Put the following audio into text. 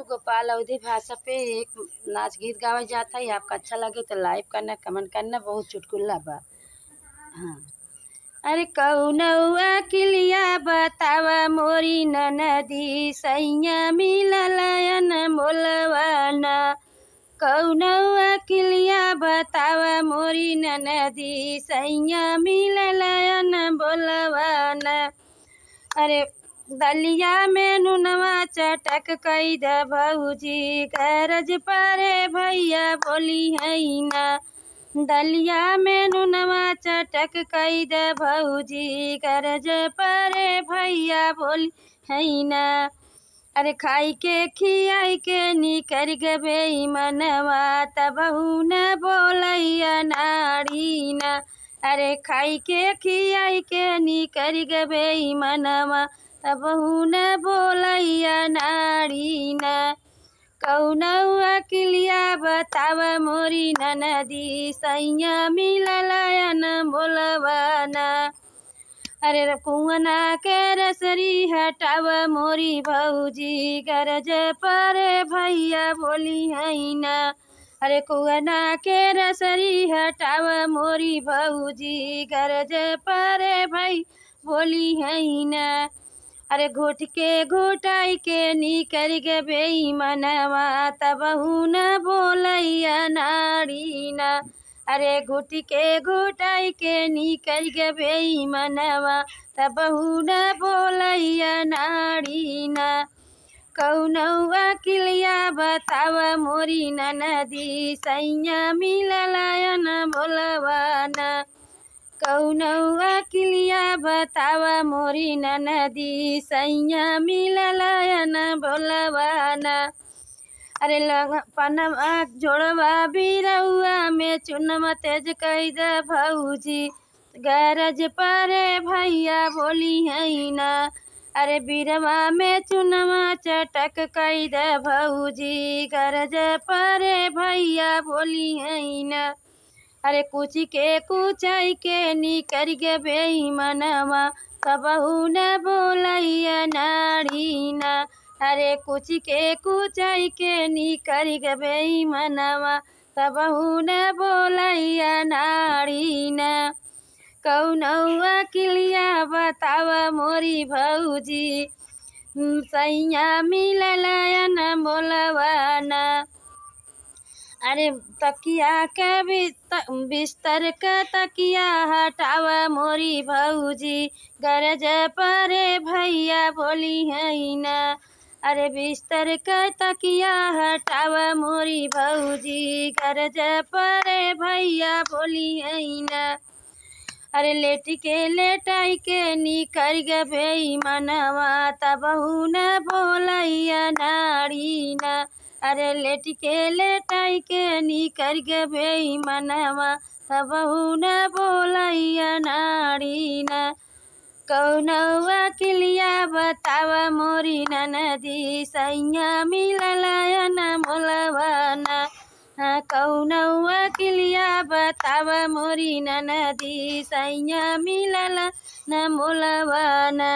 गोपाल अवधी भाषा पे एक नाच गीत गावल जाता है। आपका अच्छा लगे तो लाइक करना, कमेंट करना। बहुत चुटकुला बा। हाँ। अरे कौनौआ किलिया बतावा मोरी ननदी सैया मिललयन मोलवाना। कौनौआ किलिया बतावा मोरी ननदी सैया मिललयन बोलवाना। अरे दलिया में नुनवा चटक कई द भौजी गरज परे भैया बोली है ना। दलिया में नुनवा चटक कई द भौजी गरज परे भैया बोली है ना। अरे खाई के खियाई के निकर गबे मनवा तबहू न बोलैया नाड़ी ना। अरे खाई के खियाई के निकर गबे मनवा तबहू न बोलैया नाड़ी ना। कौनौआ किलिया बताव मोरी ननदी सैया मिललयन बोलवाना। अरे कुआना के रसरी हटाव मोरी भौजी गरज परे भैया बोली है ना। अरे कुआना के रसरी हटाव मोरी भौजी गरज परे भई बोली है ना। अरे घोट के घोटाई के निकर गबे मनवा तबहू न बोलैया नाड़ी ना। अरे घुट के घोटाई के निकर गबे मनवा तबहू न बोलैया नाड़ी ना। कौनौआ किलिया बताव मोरी ननदी सैया मिललयन बोलवाना। कौनौआ किलिया बताव मोरी ननदी सैया मिललयन बोलवाना। अरे पनवा जोड़वा बिरौआ में चुनवा तेज कई द भौजी गरज परे भैया बोली है ना। अरे बिरवा में चुनवा चटक कई द भौजी गरज परे भैया बोली है ना। अरे कुची के कुचाई के निकर गबे मनवा तबहू न बोलैया नाड़ी ना। अरे कुची के कुचाई के निकर गबे मनवा तबहू न बोलैया नाड़ी ना। कौनौआ किलिया बताव मोरी भौजी सैया मिललयन बोलवाना। अरे तकिया के बिस्तर का तकिया हटाव मोरी भौजी गरज परे भैया बोली है ना। अरे बिस्तर का तकिया हटाव मोरी भौजी गरज परे भैया बोली है ना। अरे लेटी के लेटाई के निकर गबे मनवा तबहू न बोलैया नाड़ी ना। अरे लेटी के लेटाई के निकर गबे मनवा तबहू न बोलैया नाड़ी ना। कौनौआ किलिया बताव मोरी ननदी सैया मिललयन बोलवाना। कौनौआ किलिया बताव मोरी ननदी सैया मिललयन बोलवाना।